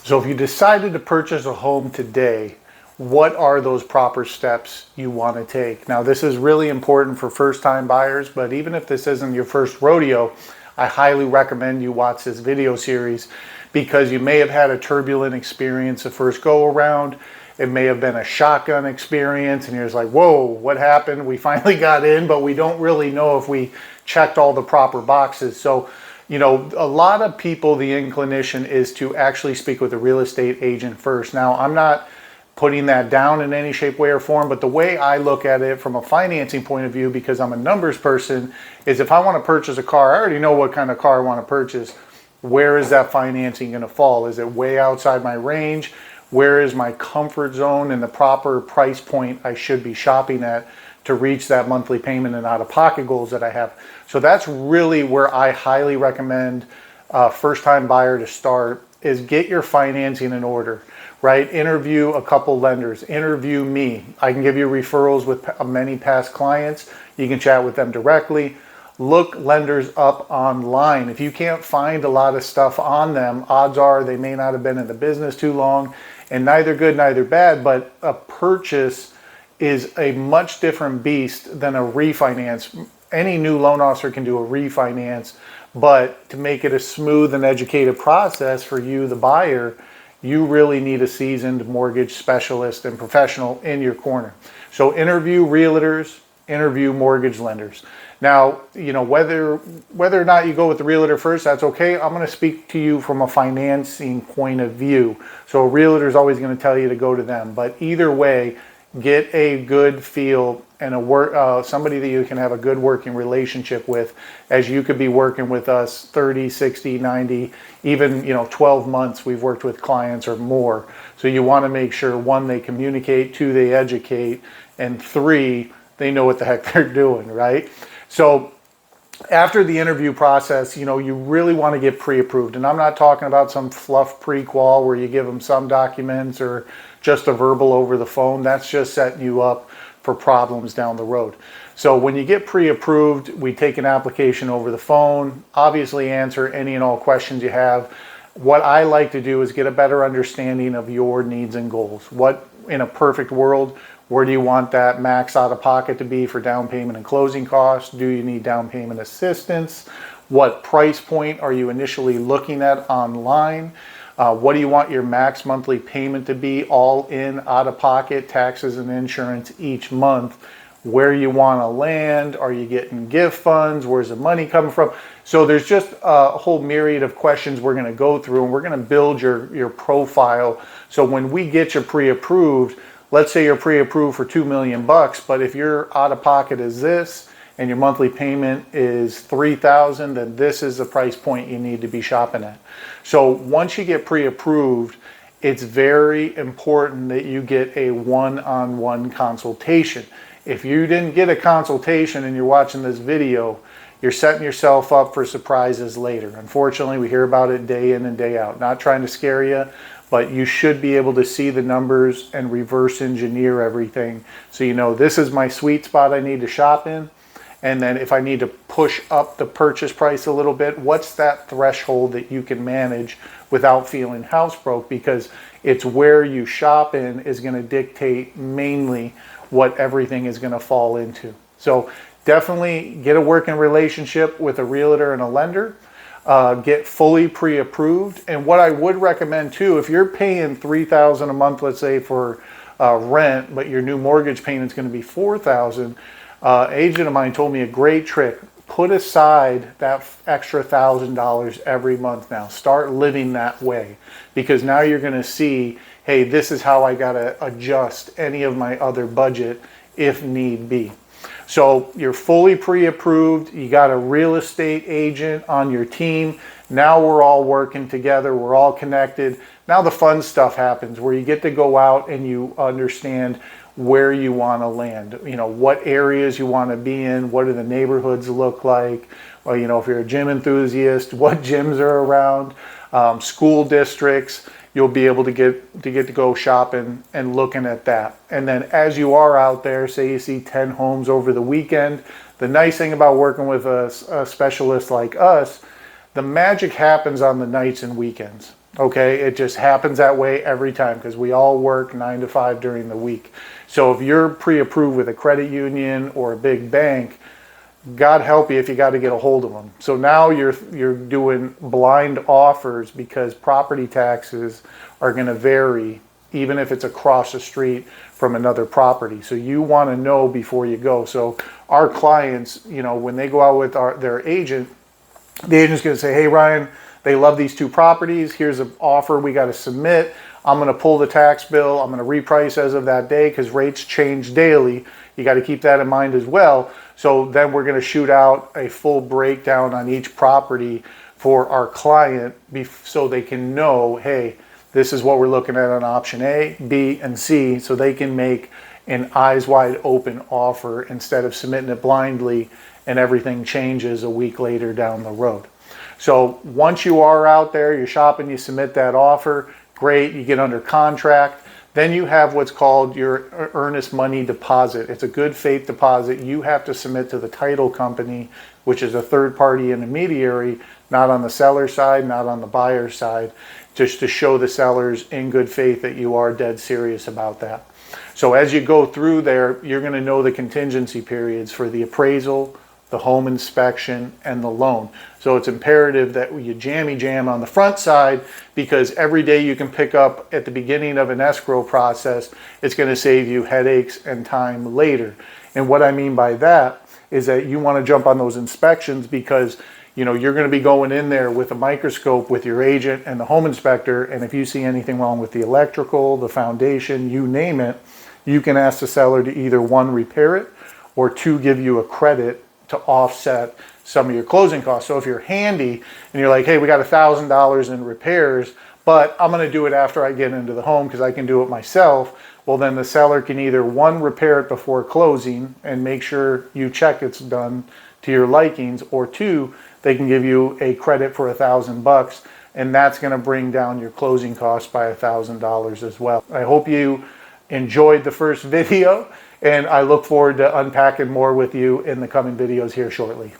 So if you decided to purchase a home today, what are those proper steps you want to take? Now, this is really important for first-time buyers, but even if this isn't your first rodeo, I highly recommend you watch this video series because you may have had a turbulent experience the first go-around. It may have been a shotgun experience and you're just like, whoa, what happened? We finally got in, but we don't really know if we checked all the proper boxes. So, a lot of people, the inclination is to actually speak with a real estate agent first. Now, I'm not putting that down in any shape, way, or form, but the way I look at it from a financing point of view, because I'm a numbers person, is if I want to purchase a car, I already know what kind of car I want to purchase. Where is that financing going to fall? Is it way outside my range? Where is my comfort zone and the proper price point I should be shopping at to reach that monthly payment and out-of-pocket goals that I have? So that's really where I highly recommend a first-time buyer to start, is get your financing in order, right? Interview a couple lenders, interview me. I can give you referrals with many past clients. You can chat with them directly. Look lenders up online. If you can't find a lot of stuff on them, odds are they may not have been in the business too long, and neither good, neither bad, but a purchase is a much different beast than a refinance. Any new loan officer can do a refinance, but to make it a smooth and educated process for you, the buyer, you really need a seasoned mortgage specialist and professional in your corner. So interview realtors, interview mortgage lenders. Now, whether or not you go with the realtor first, that's okay. I'm going to speak to you from a financing point of view. So a realtor is always going to tell you to go to them. But either way, get a good feel and somebody that you can have a good working relationship with, as you could be working with us 30, 60, 90, even 12 months we've worked with clients or more. So you want to make sure, one, they communicate, two, they educate, and three, they know what the heck they're doing, right? So after the interview process, you really want to get pre-approved. And I'm not talking about some fluff pre-qual where you give them some documents or just a verbal over the phone. That's just setting you up for problems down the road. So when you get pre-approved, we take an application over the phone, obviously answer any and all questions you have. What I like to do is get a better understanding of your needs and goals. What, in a perfect world, where do you want that max out of pocket to be for down payment and closing costs? Do you need down payment assistance? What price point are you initially looking at online? What do you want your max monthly payment to be, all in, out of pocket, taxes and insurance each month? Where you want to land? Are you getting gift funds? Where's the money coming from? So there's just a whole myriad of questions we're going to go through, and we're going to build your profile. So when we get you pre-approved, let's say you're pre-approved for $2 million, but if your out of pocket is this and your monthly payment is $3,000, then this is the price point you need to be shopping at. So once you get pre-approved, it's very important that you get a one-on-one consultation. If you didn't get a consultation and you're watching this video, you're setting yourself up for surprises later. Unfortunately, we hear about it day in and day out. Not trying to scare you, but you should be able to see the numbers and reverse engineer everything. So this is my sweet spot I need to shop in. And then if I need to push up the purchase price a little bit, what's that threshold that you can manage without feeling house broke? Because it's where you shop in is going to dictate mainly what everything is going to fall into. So definitely get a working relationship with a realtor and a lender. Get fully pre-approved. And what I would recommend too, if you're paying $3,000 a month, let's say for rent, but your new mortgage payment is going to be $4,000, an agent of mine told me a great trick. Put aside that extra $1,000 every month now. Start living that way, because now you're going to see, hey, this is how I got to adjust any of my other budget if need be. So you're fully pre-approved. You got a real estate agent on your team. Now we're all working together. We're all connected. Now the fun stuff happens where you get to go out and you understand where you want to land, what areas you want to be in, what do the neighborhoods look like, or, if you're a gym enthusiast, what gyms are around, school districts. You'll be able to get to go shopping and looking at that. And then as you are out there, say you see 10 homes over the weekend, the nice thing about working with a specialist like us, the magic happens on the nights and weekends. Okay, it just happens that way every time because we all work 9 to 5 during the week. So if you're pre-approved with a credit union or a big bank, God help you if you got to get a hold of them. So now you're doing blind offers because property taxes are going to vary even if it's across the street from another property. So you want to know before you go. So our clients, you know, when they go out with their agent, the agent's going to say, hey, Ryan, they love these 2 properties. Here's an offer we got to submit. I'm going to pull the tax bill. I'm going to reprice as of that day because rates change daily. You got to keep that in mind as well. So then we're going to shoot out a full breakdown on each property for our client so they can know, hey, this is what we're looking at on option A, B, and C, so they can make an eyes wide open offer instead of submitting it blindly and everything changes a week later down the road. So once you are out there, you're shopping, you submit that offer, great, you get under contract. Then you have what's called your earnest money deposit. It's a good faith deposit you have to submit to the title company, which is a third party intermediary, not on the seller side, not on the buyer side, just to show the sellers in good faith that you are dead serious about that. So as you go through there, you're going to know the contingency periods for the appraisal, the home inspection, and the loan. So it's imperative that you jammy jam on the front side because every day you can pick up at the beginning of an escrow process, it's going to save you headaches and time later. And what I mean by that is that you want to jump on those inspections because you know you're going to be going in there with a microscope with your agent and the home inspector, and if you see anything wrong with the electrical, the foundation, you name it, you can ask the seller to either 1, repair it, or 2, give you a credit to offset some of your closing costs. So if you're handy and you're like, hey, we got $1,000 in repairs, but I'm going to do it after I get into the home because I can do it myself, well, then the seller can either 1, repair it before closing and make sure you check it's done to your likings, or 2, they can give you a credit for $1,000, and that's going to bring down your closing costs by $1,000 as well. I hope you enjoyed the first video, and I look forward to unpacking more with you in the coming videos here shortly.